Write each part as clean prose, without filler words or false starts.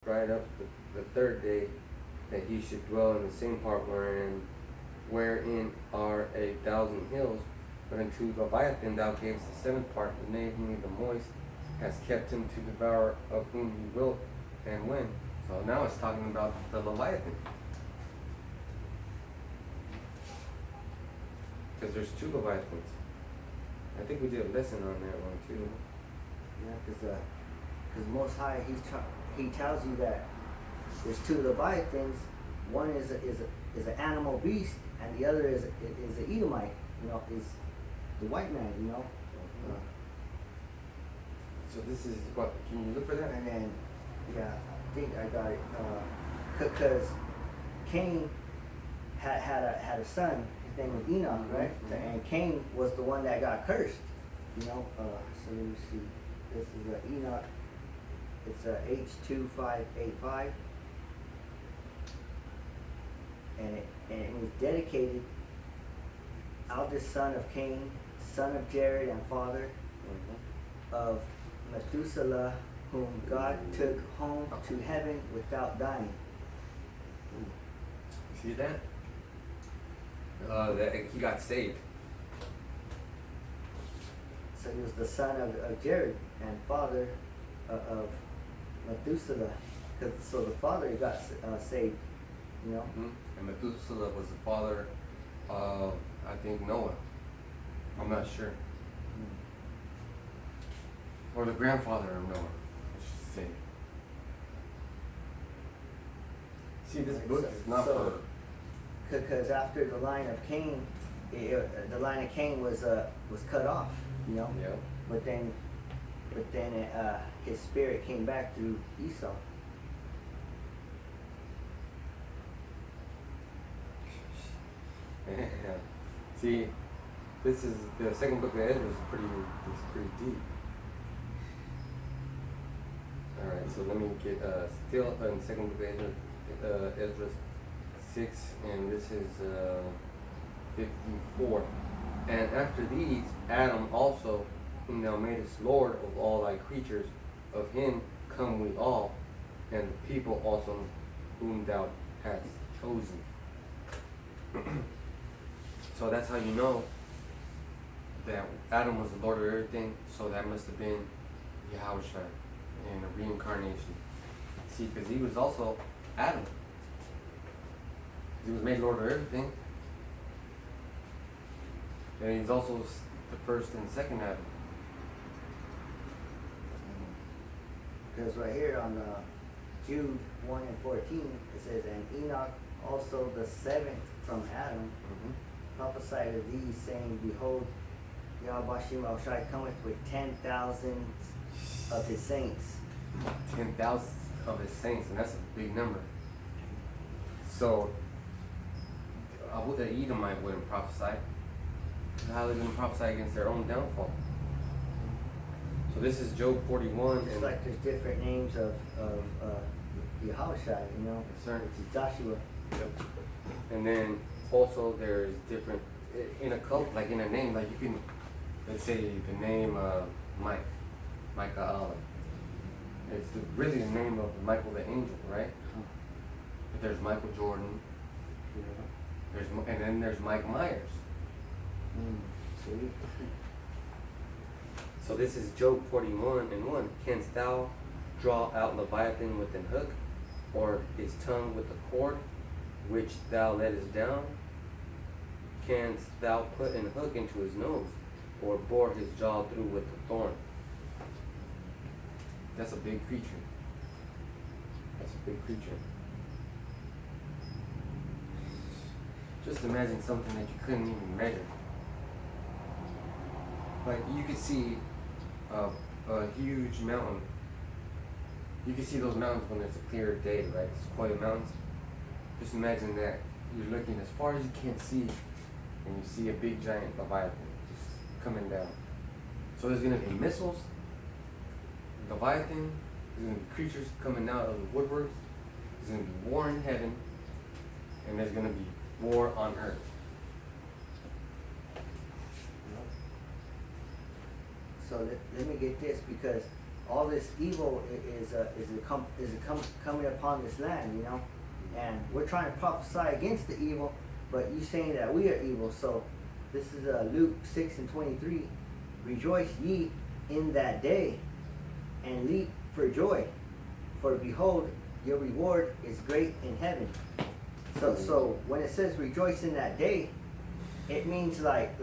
dried up the third day, that he should dwell in the same part wherein are 1,000 hills. But unto Leviathan thou gavest the seventh part, the namely the moist, has kept him to devour of whom he will and when. So now it's talking about the Leviathan. Because there's two Leviathans. I think we did a lesson on that one too. Yeah, because Most High, he tells you that there's two Leviathans. One is an animal beast, and the other is an Edomite. Is the white man. So this is what? Can you look for that? And then, yeah, I think I got it. Because Cain had a son. His name was Enoch, right? Mm-hmm. And Cain was the one that got cursed. So let me see. This is Enoch. It's H2585, and it was dedicated. Eldest son of Cain, son of Jared, and father of Methuselah, whom God took home to heaven without dying. See that? That he got saved. So he was the son of Jared and father of Methuselah. So the father got saved, Mm-hmm. And Methuselah was the father of, I think, Noah. I'm not sure. Or the grandfather of Noah, I should say. See, this book is not for... Because after the line of Cain, the line of Cain was cut off, Yeah. But then his spirit came back through Esau. See, this is the second book of Ezra is pretty deep. All right, so let me get still in the second book of Ezra 6, and this is 54. And after these, Adam also, whom thou madest Lord of all thy creatures, of him come we all, and the people also whom thou hast chosen. So that's how you know that Adam was the Lord of everything, so that must have been Yahushua in a reincarnation. See, because he was also Adam. He was made Lord of everything. And he's also the first and second Adam. Because right here on Jude 1 and 14, it says, and Enoch also the seventh from Adam, prophesied of these, saying, behold, Yahweh Shai cometh with 10,000 of his saints. 10,000 of his saints, and that's a big number. So, the Edomite wouldn't prophesy. How are they going to prophesy against their own downfall? So this is Job 41. Just like there's different names of Yahweh, Yes, sir. Which is Joshua. Yep. And then also there's different, in a cult, like in a name, like you can, let's say the name Micah Allah. It's really the name of Michael the angel, right? But there's Michael Jordan. And then there's Mike Myers. See? So this is Job 41 and 1. Canst thou draw out Leviathan with an hook, or his tongue with a cord, which thou lettest down? Canst thou put an hook into his nose, or bore his jaw through with a thorn? That's a big creature. That's a big creature. Just imagine something that you couldn't even measure. Like you could see a huge mountain. You can see those mountains when it's a clear day, right? Sequoia Mountains. Just imagine that you're looking as far as you can see, and you see a big giant Leviathan just coming down. So there's going to be missiles, Leviathan, there's going to be creatures coming out of the woodworks, there's going to be war in heaven, and there's going to be war on earth. So let me get this, because all this evil coming upon this land, you know, and we're trying to prophesy against the evil, but you saying that we are evil. So this is Luke 6:23. Rejoice ye in that day, and leap for joy, for behold, your reward is great in heaven. So when it says rejoice in that day, it means like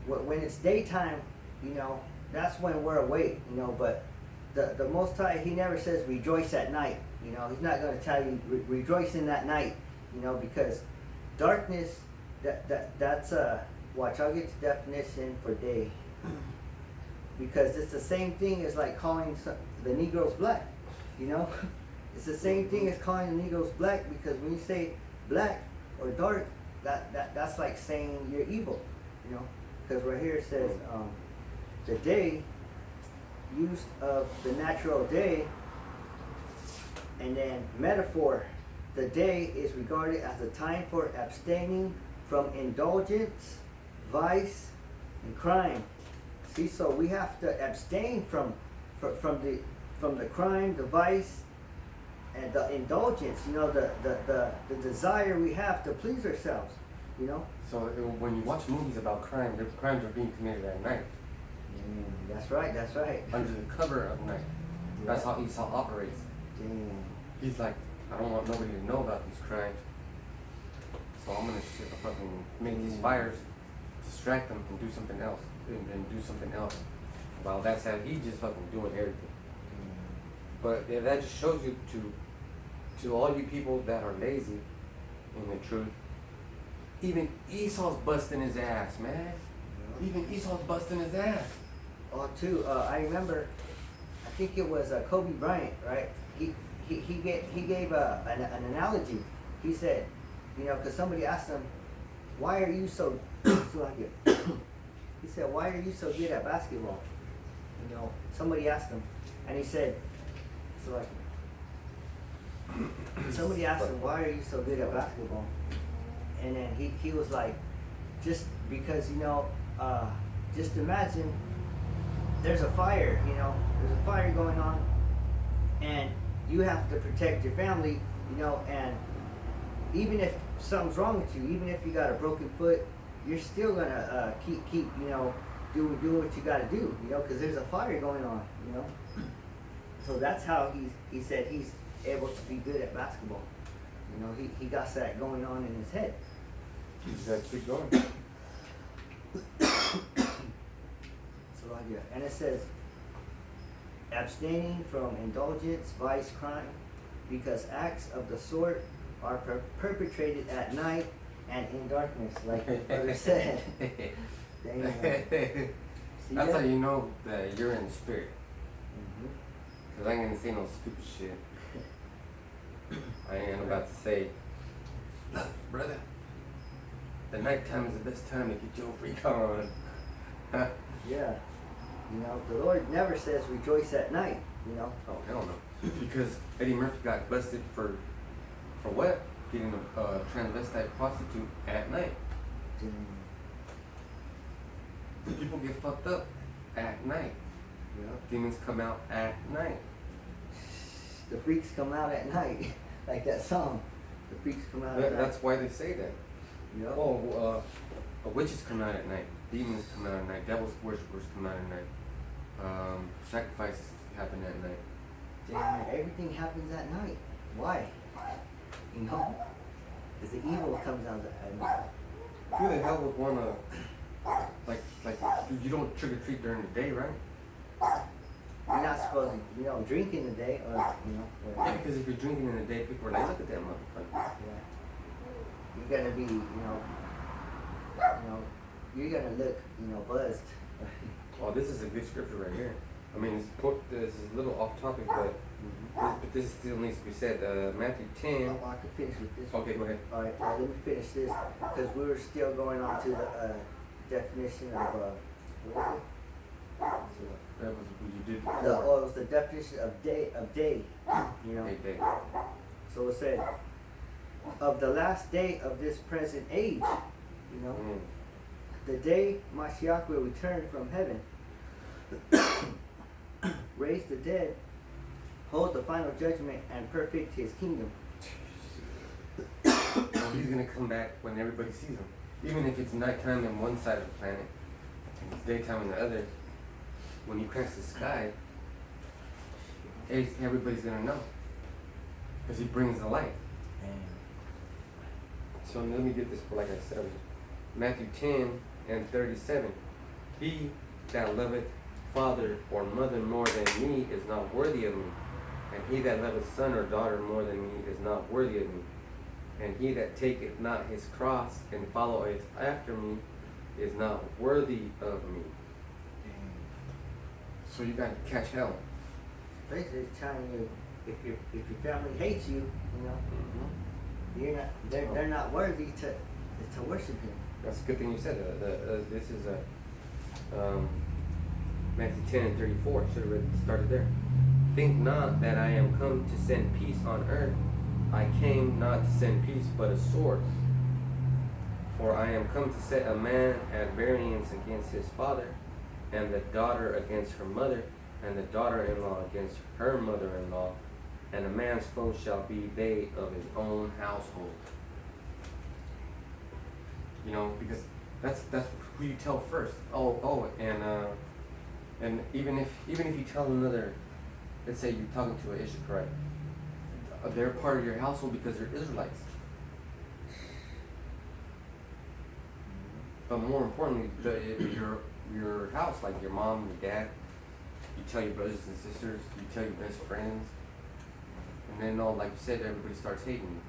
when it's daytime, you know, that's when we're awake, you know. But the Most High, He never says rejoice at night. You know, He's not going to tell you rejoice in that night, you know, because darkness. That's watch. I'll get the definition for day, because it's the same thing as like calling the Negroes black, you know. It's the same thing as calling the Negroes black, because when you say black or dark, that's like saying you're evil, you know. Because right here it says the day, use of the natural day, and then metaphor. The day is regarded as a time for abstaining from indulgence, vice, and crime. See, so we have to abstain from the crime, the vice, and the indulgence. You know, the desire we have to please ourselves. You know. So when you watch movies about crime, the crimes are being committed at night. That's right. That's right. Under the cover of night. Yeah. That's how Esau operates. He's like, I don't want nobody to know about these crimes, so I'm gonna fucking make these fires, distract them, and do something else, and then do something else. Well, that's how he's just fucking doing everything. But that just shows you to all you people that are lazy in the truth. Even Esau's busting his ass, man. Even Esau's busting his ass. Oh, too. I remember. I think it was Kobe Bryant, right? He gave an analogy. He said, you know, because somebody asked him, why are you so like it? He said, why are you so good at basketball? You know, somebody asked him, and he said, so like, somebody asked him, why are you so good at basketball? And then he was like, just because, you know, just imagine there's a fire, you know, there's a fire going on, and you have to protect your family, you know, and even if something's wrong with you, even if you got a broken foot, you're still gonna keep you know, do what you gotta do, you know, because there's a fire going on, you know. So that's how he said he's able to be good at basketball. You know, he got that going on in his head. He's got to keep going. So yeah, and it says abstaining from indulgence, vice, crime, because acts of the sort are perpetrated at night and in darkness, like the brother said. That's how you know that you're in the spirit. Mm-hmm. Cause I ain't gonna say no stupid shit. I ain't about to say, look, brother, the nighttime is the best time to get your freak on. Yeah. You know, the Lord never says rejoice at night, you know. Oh, hell no. Because Eddie Murphy got busted for what? Getting a transvestite prostitute at night. People get fucked up at night. Yeah. Demons come out at night. The freaks come out at night. Like that song. The freaks come out at night. That's why they say that. Yep. Oh, witches come out at night. Demons come out at night. Devils worshippers come out at night. Sacrifices happen at night. Damn, everything happens at night. Why? You know? Because the evil comes out at night. Who the hell would wanna, like, you don't trick or treat during the day, right? You're not supposed to, you know, drink in the day, or, you know. Yeah, because if you're drinking in the day, people are like, look at that motherfucker. Yeah. You're gonna be, you know, you're gonna look, you know, buzzed. Oh, this is a good scripture right here. I mean, this is a little off topic, but this still needs to be said. Matthew 10. Oh, I can finish with this. Okay, go ahead. All right, let me finish this, because we were still going on to the definition of, what was it? That was what you did It before. was the definition of day, you know. Day. So it said, of the last day of this present age, you know, the day Mashiach will return from heaven, raise the dead, hold the final judgment, and perfect his kingdom. He's gonna come back when everybody sees him. Even if it's nighttime on one side of the planet and it's daytime on the other, when he cracks the sky, everybody's gonna know. Because he brings the light. So let me get this, like I said, Matthew 10:37. He that loveth father or mother more than me is not worthy of me. And he that loveth son or daughter more than me is not worthy of me. And he that taketh not his cross and followeth after me is not worthy of me. So you gotta catch hell. Basically, it's telling you if your family hates you, you know, you're not. They're not worthy to worship him. That's a good thing you said. This is Matthew 10:34. Should have started there. Think not that I am come to send peace on earth. I came not to send peace, but a sword. For I am come to set a man at variance against his father, and the daughter against her mother, and the daughter-in-law against her mother-in-law, and a man's foe shall be they of his own household. You know, because that's who you tell first. And even if you tell another, let's say you're talking to an Ishmaelite, they're part of your household because they're Israelites. But more importantly, your house, like your mom, your dad, you tell your brothers and sisters, you tell your best friends, and then all, like you said, everybody starts hating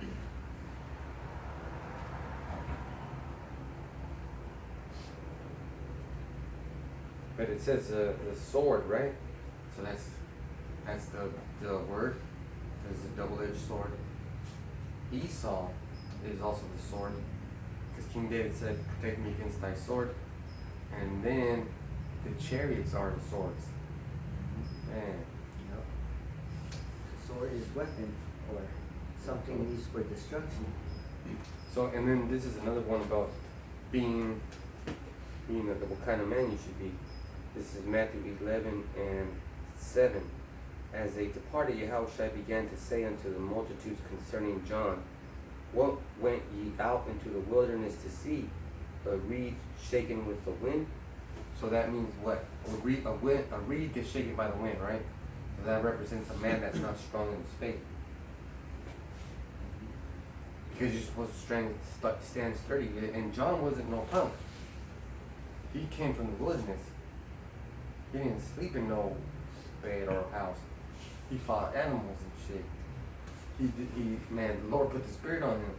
you. But it says the sword, right? So that's the word. There's a double-edged sword. Esau is also the sword, because King David said, "Protect me against thy sword." And then the chariots are the swords. Man. Yep. The sword is weapon or something used for destruction. So, and then this is another one about being what kind of man you should be. This is Matthew 11:7. As they departed, Yahushua began to say unto the multitudes concerning John, What went ye out into the wilderness to see? A reed shaken with the wind? So that means what? A reed gets shaken by the wind, right? So that represents a man that's not strong in his faith. Because you're supposed to stand sturdy. And John wasn't no punk. He came from the wilderness. He didn't sleep in no bed or house. He fought animals and shit. Man, the Lord put the spirit on him.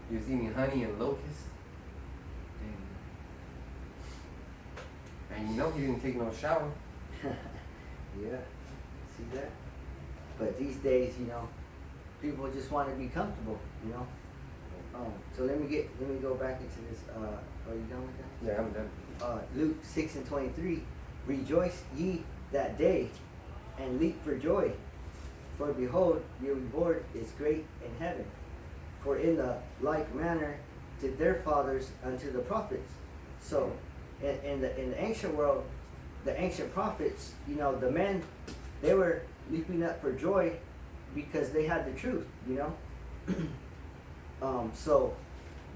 He was eating honey and locusts. And you know he didn't take no shower. Yeah, see that? But these days, you know, people just want to be comfortable, you know. So let me go back into this. Are you done with that? Yeah, I'm done. Luke 6:23. Rejoice ye that day, and leap for joy, for behold, your reward is great in heaven. For in the like manner did their fathers unto the prophets. So, in the ancient world, the ancient prophets, you know, the men, they were leaping up for joy because they had the truth, you know. So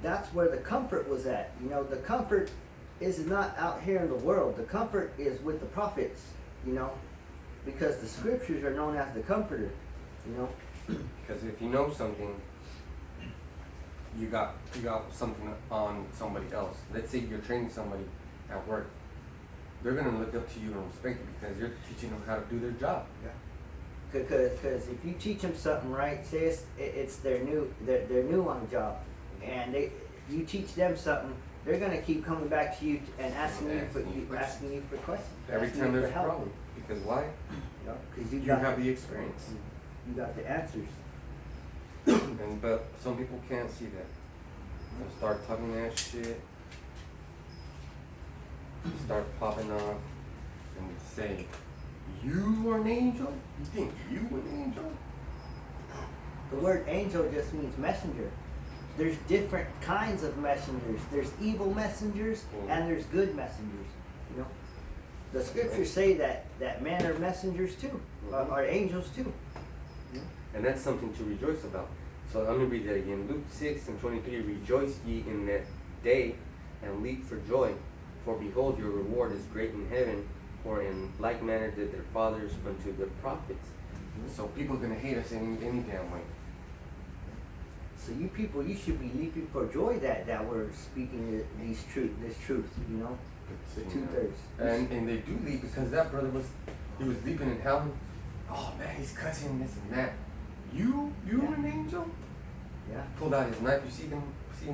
that's where the comfort was at. You know, the comfort is not out here in the world. The comfort is with the prophets, you know, because the scriptures are known as the comforter, you know. Because if you know something, you got something on somebody else. Let's say you're training somebody at work. They're gonna look up to you and respect you because you're teaching them how to do their job. Yeah. Because if you teach them something, right, say it's they're new on the job, and you teach them something, they're gonna keep coming back to you and asking you for questions. Every time there's a problem. Because why? Yeah, because you have the experience. You got the answers. But some people can't see that. They'll start talking that shit. Start popping off and say, "You are an angel? You think you an angel?" The word angel just means messenger. There's different kinds of messengers. There's evil messengers and there's good messengers. You know. the scriptures say that men are messengers too, are angels too. And that's something to rejoice about. So I'm going to read that again. Luke 6:23, rejoice ye in that day, and leap for joy. For behold, your reward is great in heaven, for in like manner did their fathers unto the prophets. So people are going to hate us any damn way. So you people, you should be leaping for joy that we're speaking this truth, you know, the 2/3. And they do leap because that brother was leaping and howling. Oh man, he's cussing this and that. You an angel? Yeah. Pulled out his knife. You see him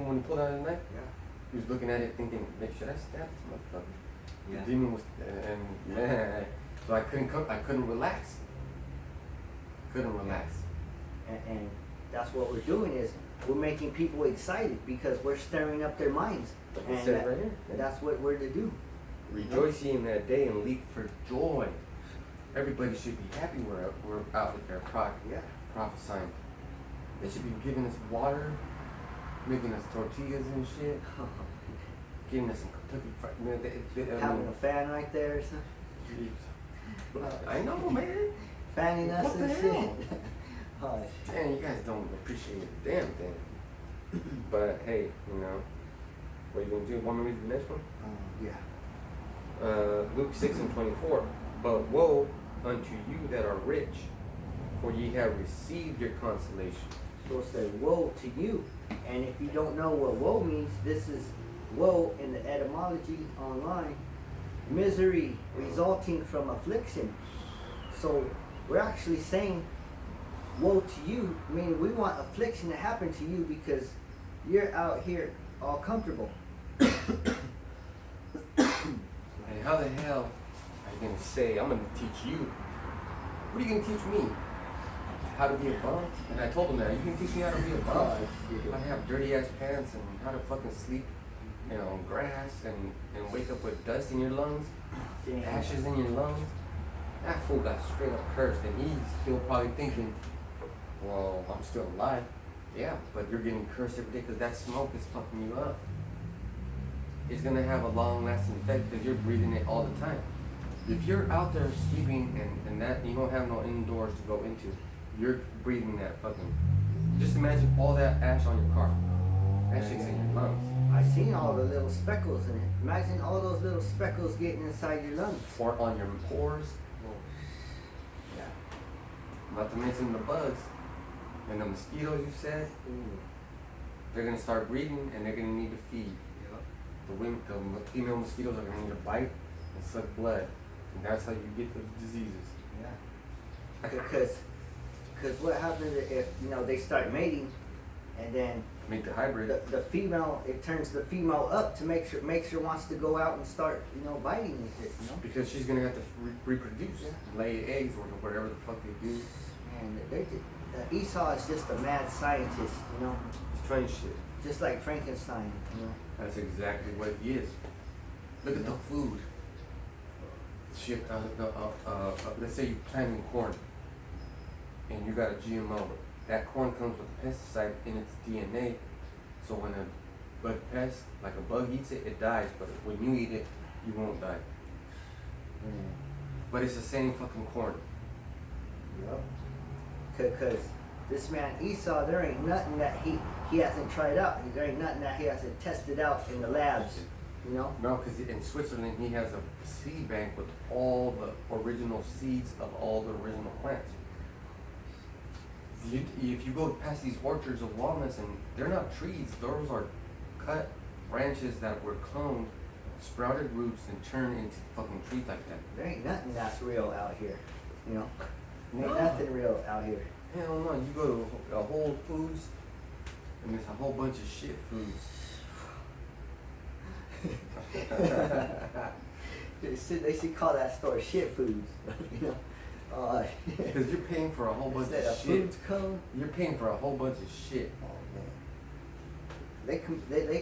when he pulled out his knife? Yeah. He was looking at it thinking, should I stab this motherfucker? Yeah. The demon was, and man, so I couldn't relax. And that's what we're doing is we're making people excited because we're stirring up their minds. Like it And says right here. that's what we're to do. Rejoice ye in that day and leap for joy. Everybody should be happy we're out there prophesying. They should be giving us water, making us tortillas and shit, giving us some Kentucky fried. Having a fan right there or something. I know, man. Fanning us What the and hell? shit. Oh, Damn, you guys don't appreciate a damn thing. But hey, what are you gonna do? Want me to read the next one? yeah. Luke 6:24. But woe unto you that are rich, for ye have received your consolation. So it says woe to you. And if you don't know what woe means, this is woe in the etymology online. Misery resulting from affliction. So we're actually saying woe to you, meaning we want affliction to happen to you because you're out here all comfortable. And how the hell are you gonna say, I'm gonna teach you? What are you gonna teach me? How to be a bum? And I told him that, you can teach me how to be a bum. How to have dirty ass pants and how to fucking sleep, on grass and wake up with dust in your lungs, ashes in your lungs. That fool got straight up cursed and he's still probably thinking, well, I'm still alive. Yeah, but you're getting cursed every day because that smoke is fucking you up. It's gonna have a long lasting effect because you're breathing it all the time. If you're out there sleeping and that you don't have no indoors to go into, you're breathing that fucking. Just imagine all that ash on your car. That shit's in your lungs. I seen all the little speckles in it. Imagine all those little speckles getting inside your lungs. Or on your pores. Yeah. Not to mention the bugs and the mosquitoes you said. They're gonna start breeding and they're gonna need to feed. The female mosquitoes are gonna need to bite and suck blood, and that's how you get those diseases. Yeah. Because what happens if they start mating, and then Make the hybrid. the female, it turns the female up to make sure wants to go out and start biting and shit. Because she's gonna have to reproduce, lay eggs or whatever the fuck they do. And Esau is just a mad scientist, He's trying shit. just like Frankenstein. That's exactly what he is. Look at the food. Shit, let's say you're planting corn and you got a GMO. That corn comes with a pesticide in its DNA. So when a pest, like a bug eats it, it dies. But when you eat it, you won't die. But it's the same fucking corn. Yep. Because this man Esau, there ain't nothing that he hasn't tried out. There ain't nothing that he hasn't tested out in the labs. No, because in Switzerland he has a seed bank with all the original seeds of all the original plants. If you go past these orchards of walnuts, and they're not trees, those are cut branches that were cloned, sprouted roots, and turned into fucking trees like that. There ain't nothing that's real out here. Ain't nothing real out here. Hell no, you go to a Whole Foods, and there's a whole bunch of shit foods. They should call that store Shit Foods. Because you're paying for a whole bunch of a shit. foods code? You're paying for a whole bunch of shit. Oh man. They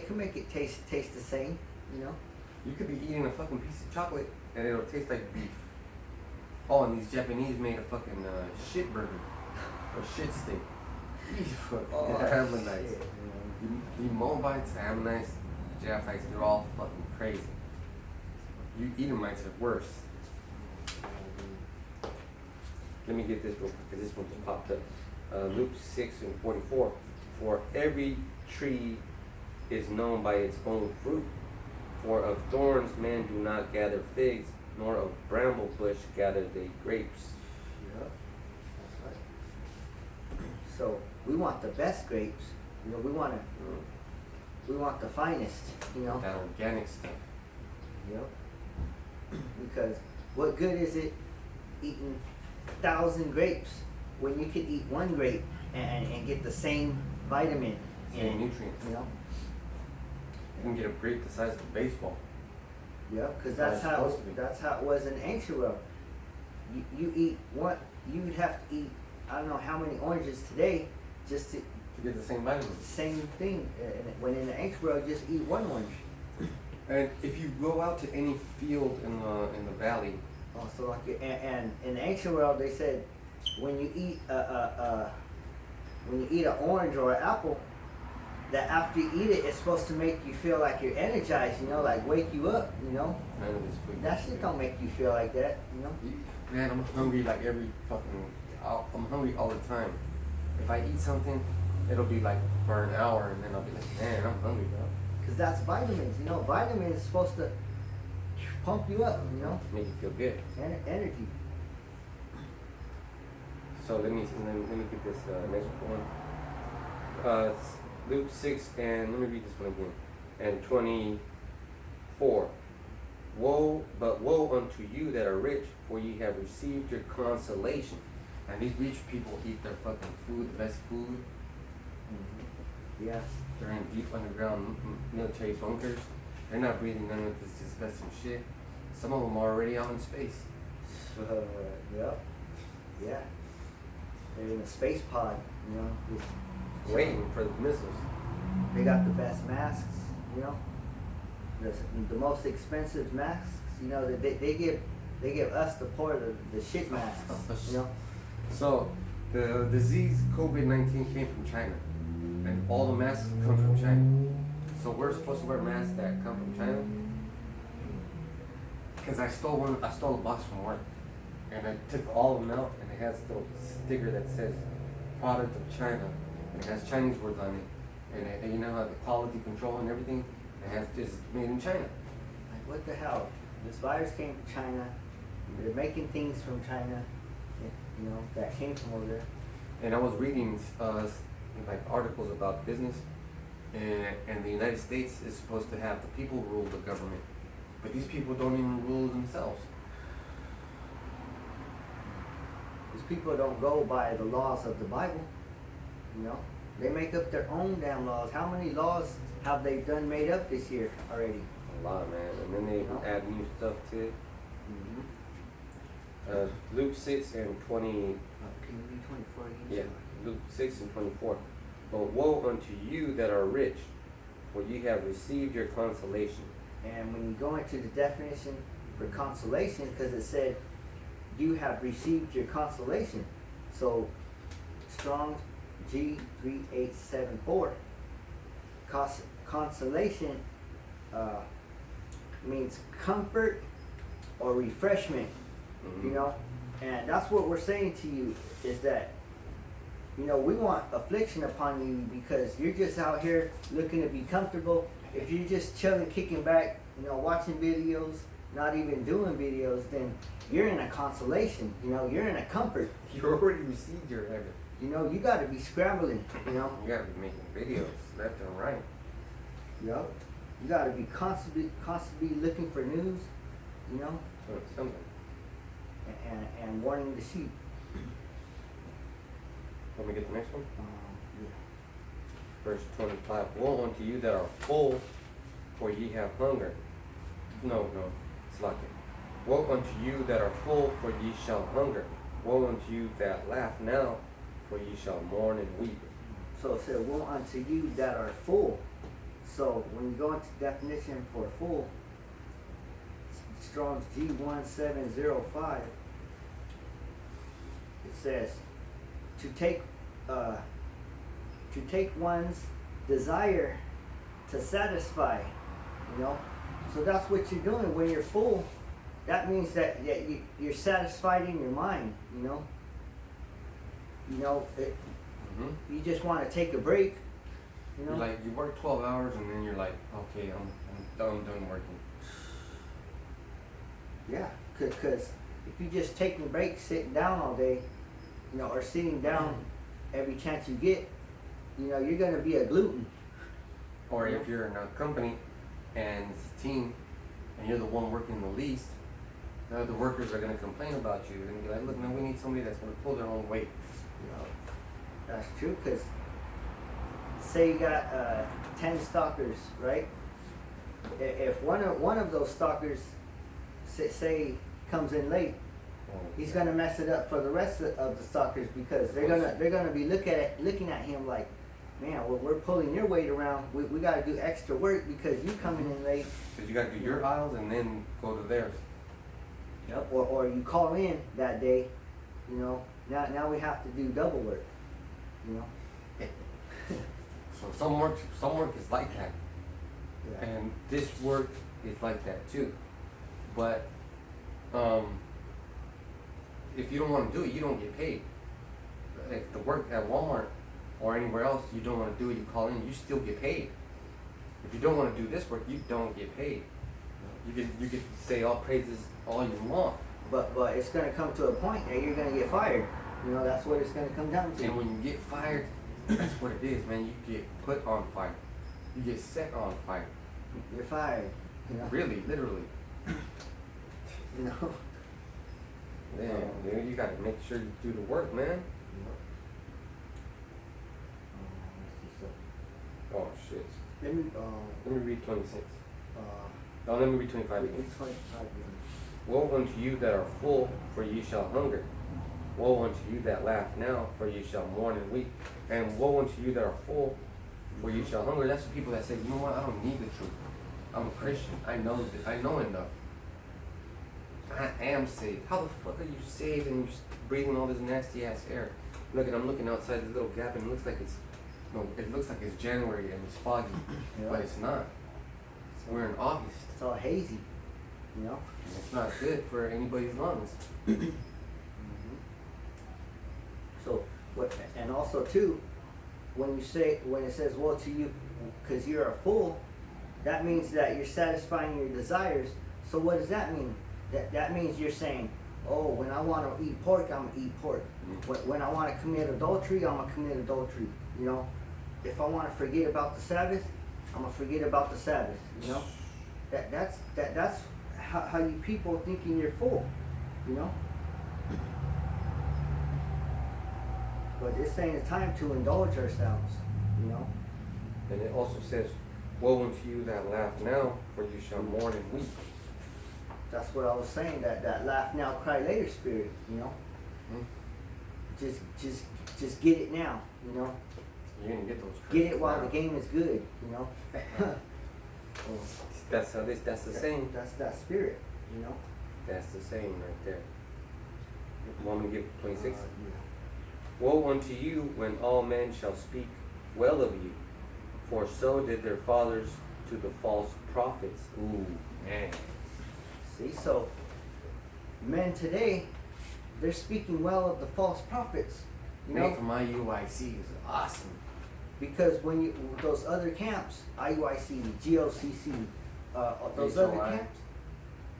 can make it taste the same, You could be eating a fucking piece of chocolate and it'll taste like beef. Oh, and these Japanese made a fucking shit burger or shit steak. Ammonites. Shit, The Moabites, Ammonites, Japhites, they're all fucking crazy. you Edomites are worse. Let me get this real quick because this one just popped up. Luke 6:44. For every tree is known by its own fruit. For of thorns men do not gather figs, nor of bramble bush gather they grapes. Yep, that's right. So we want the best grapes. You know, we want the finest. You know. That organic stuff. Yep. Because what good is it eating 1,000 grapes when you could eat one grape and get the same vitamin Same nutrients. You know. You can get a grape the size of a baseball. Yeah, because that's how it was in ancient world. You eat one, you would have to eat I don't know how many oranges today just to get the same vitamins. Same thing. When in the ancient world, just eat one orange. And if you go out to any field in the valley. Oh, so like and in the ancient world, they said when you eat an orange or an apple, that after you eat it, it's supposed to make you feel like you're energized, you know, like wake you up, you know. None of this food. That shit don't make you feel like that, you know. Man, I'm hungry like I'm hungry all the time. If I eat something, it'll be like for an hour, and then I'll be like, man, I'm hungry, bro. Because that's vitamins, you know. Vitamins is supposed to pump you up, you know. Make you feel good. Energy. So let me get this next one. It's Luke 6 and let me read this one again. And 24. Woe unto you that are rich, for ye have received your consolation. And these rich people eat their fucking food, the best food. Mm-hmm. Yeah. They're in deep underground military bunkers. They're not breathing none of this disgusting shit. Some of them are already out in space. Yep. Yeah. They're in a space pod, you know. Waiting for the missiles. They got the best masks, you know. The most expensive masks, you know. They give us the poor the shit masks, you know. So the disease COVID-19 came from China, and all the masks come from China. So we're supposed to wear masks that come from China. Because I stole a box from work, and I took all of them out, and it has the sticker that says "Product of China," and it has Chinese words on it, and you know how the quality control and everything, it has just made in China. Like what the hell? This virus came from China. They're making things from China, you know, that came from over there. And I was reading like articles about business, and the United States is supposed to have the people rule the government, but these people don't even rule themselves. These people don't go by the laws of the Bible, you know. They make up their own damn laws. How many laws have they done made up this year already? A lot, man. And then they add new stuff to it. Mm-hmm. Luke 6 and 20. Can you read 24 again? Yeah, Luke 6 and 24. But woe unto you that are rich, for ye have received your consolation. And when you go into the definition for consolation, because it said you have received your consolation. So Strong's G3874. Consolation means comfort or refreshment, Mm-hmm. you know. And that's what we're saying to you is that, you know, we want affliction upon you because you're just out here looking to be comfortable. If you're just chilling, kicking back, you know, watching videos, not even doing videos, then you're in a consolation, you know, you're in a comfort. You already received your heaven. You know, you got to be scrambling, you know. You gotta be making videos left and right. Yep. You got to be constantly looking for news, you know, So it's something. and warning the sheep. Let me get the next one. Yeah. Verse 25. Woe unto you that are full, for ye have hunger. No, it's like it. Woe unto you that are full, for ye shall hunger. Woe unto you that laugh now, for ye shall mourn and weep. So it said, woe unto you that are full. So when you go into definition for full, Strong's G1705, it says to take one's desire to satisfy, you know. So that's what you're doing when you're full. That means that you're satisfied in your mind, you know. You know, you just want to take a break, you know. You're like, you work 12 hours and then you're like, okay, I'm done working. Yeah, because if you just taking breaks, sitting down all day, you know, or sitting down every chance you get, you know, you're gonna be a gluten. Or if you're in a company and it's a team and you're the one working the least, the other workers are gonna complain about you. They're gonna be like, look, man, we need somebody that's gonna pull their own weight. You know, that's true. Because say you got 10 stalkers, right? If one of those stalkers say comes in late, he's gonna mess it up for the rest of the stalkers, because they're gonna be looking at him like, man, well, we're pulling your weight around. We got to do extra work because you coming in late. Because you got to do your aisles and then go to theirs. Yep. Or you call in that day, you know. Now we have to do double work, you know. So some work is like that, Yeah. and this work is like that too. But if you don't want to do it, you don't get paid. If the work at Walmart or anywhere else you don't want to do it, you call in, you still get paid. If you don't want to do this work, you don't get paid. You can say all praises all you want. But it's gonna come to a point that you're gonna get fired. You know, that's what it's gonna come down to. And when you get fired, that's what it is, man. You get put on fire. You get set on fire. You're fired. You know. Really, literally. You know. Man, dude, you gotta make sure you do the work, man. Oh shit. Let me read 26. uh, Oh, let me read 25 again. 25. Woe unto you that are full, for ye shall hunger. Woe unto you that laugh now, for ye shall mourn and weep. And woe unto you that are full, for ye shall hunger. That's the people that say, you know what, I don't need the truth. I'm a Christian. I know enough. I am saved. How the fuck are you saved and you're just breathing all this nasty ass air? Look, and I'm looking outside this little gap and it looks like it's January and it's foggy, Yeah. but it's not. We're in August. It's all hazy. You know. And it's not good for anybody's lungs. So what? And also too, when it says woe to you, because you're a fool, that means that you're satisfying your desires. So what does that mean? That means you're saying, oh, when I want to eat pork, I'm gonna eat pork. When I want to commit adultery, I'm gonna commit adultery. You know, if I want to forget about the Sabbath, I'm gonna forget about the Sabbath. You know, that's how you people thinking you're full. You know. But this ain't a time to indulge ourselves, you know. And it also says, woe unto you that laugh now, for you shall mourn and weep. That's what I was saying, that laugh now, cry later spirit, you know. Just get it now, you know. You're gonna get those. Get it while the game is good, you know. That's the saying. That's that spirit, you know. That's the saying right there. Want me to give 26? Yeah. Woe unto you when all men shall speak well of you, for so did their fathers to the false prophets. Ooh, man. See, so men today, they're speaking well of the false prophets. You know, from IUIC is awesome. because when those other camps, IUIC, GOCC, those other HOI. camps,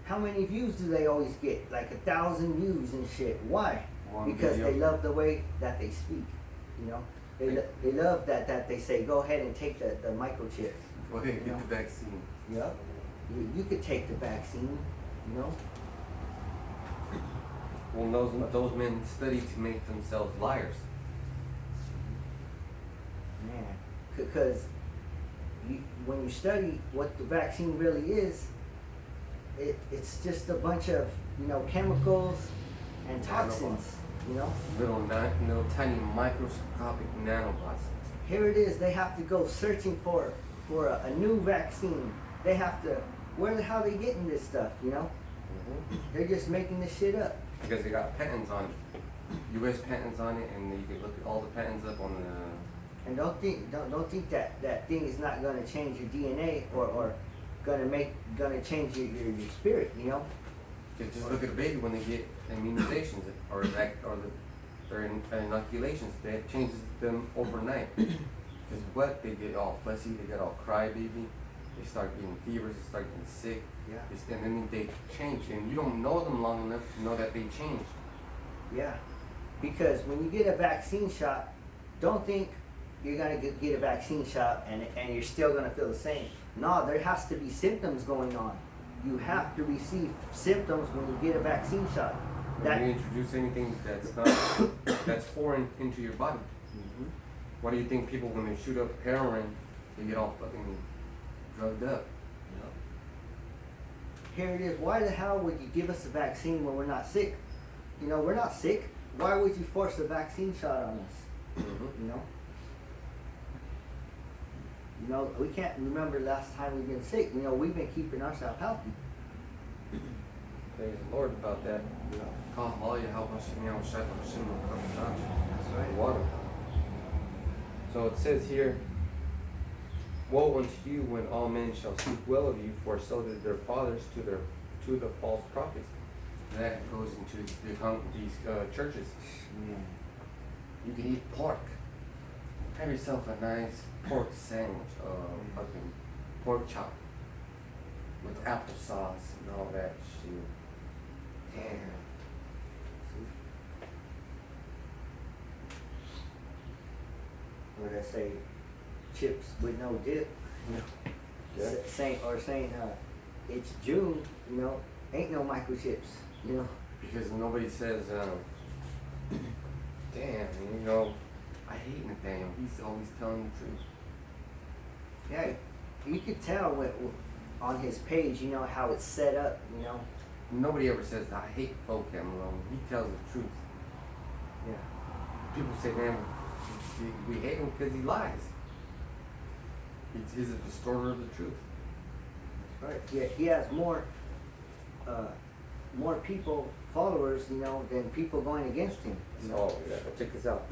how many views do they always get? Like 1,000 views and shit. Why? Because they love the way that they speak. You know, they love that they say, go ahead and take the microchip. Go ahead and You get know? the vaccine. Yep. You could take the vaccine. You know. Well, those men study to make themselves liars. Man, because when you study what the vaccine really is, it's just a bunch of, you know, chemicals and toxins, you know. Little tiny microscopic nanobots. Here it is. They have to go searching for a new vaccine. They have to. Where the hell are they getting this stuff? You know. They're just making this shit up. Because they got patents on it. U.S. patents on it, and you can look at all the patents up on the. And don't think that thing is not going to change your DNA or gonna change your spirit, you know? Just look at a baby when they get immunizations or their inoculations. That changes them overnight. Because what? They get all fussy, they get all crybaby, they start getting fevers, they start getting sick. Yeah. And then they change, and you don't know them long enough to know that they changed. Yeah. Because when you get a vaccine shot, don't think you're gonna get a vaccine shot and you're still gonna feel the same. No, there has to be symptoms going on. You have to receive symptoms when you get a vaccine shot. When you introduce anything that's not that's foreign into your body. Mm-hmm. Why do you think people, when they shoot up heroin, they get all fucking drugged up? Here it is. Why the hell would you give us a vaccine when we're not sick? You know, we're not sick. Why would you force a vaccine shot on us? Mm-hmm. You know, we can't remember last time we've been sick. You know, we've been keeping ourselves healthy. Praise the Lord about that. Yeah. Call all your help us in the own shepherd of sin will come down. That's right. Water. So it says here, woe unto you when all men shall speak well of you, for so did their fathers to the false prophets. That goes into these churches. You can eat pork. Have yourself a nice pork sandwich, fucking pork chop with applesauce and all that shit. Damn. Or they say chips with no dip. Yeah. Saying it's June. You know, ain't no microchips. You know. Because nobody says, damn, you know, I hate Nathaniel. He's always telling the truth. Yeah, you could tell on his page, you know, how it's set up, you know. Nobody ever says, I hate folk Malone. He tells the truth. Yeah. People say, man, we hate him because he lies. He's a distorter of the truth. That's right. Yeah, he has more people, followers, you know, than people going against him. Oh, yeah. Check this out.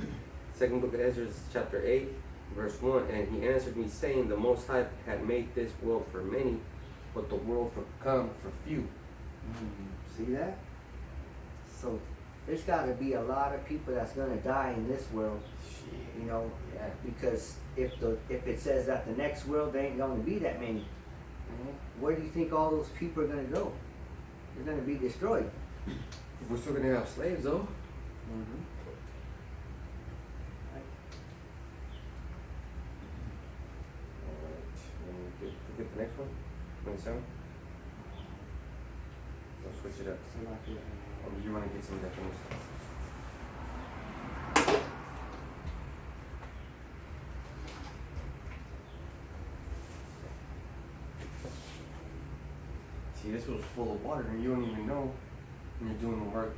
Second book of Ezra, chapter 8, verse 1. And he answered me, saying, the Most High had made this world for many, but the world for come for few. See that? So there's got to be a lot of people that's going to die in this world. Shit. You know, Yeah. because if it says that the next world, there ain't going to be that many. Where do you think all those people are going to go? They're going to be destroyed. We're still going to have slaves, though. Mm-hmm. Alright, get the next one? 27? I'll switch it up. Or do you want to get some definitions? See, this was full of water and you don't even know when you're doing the work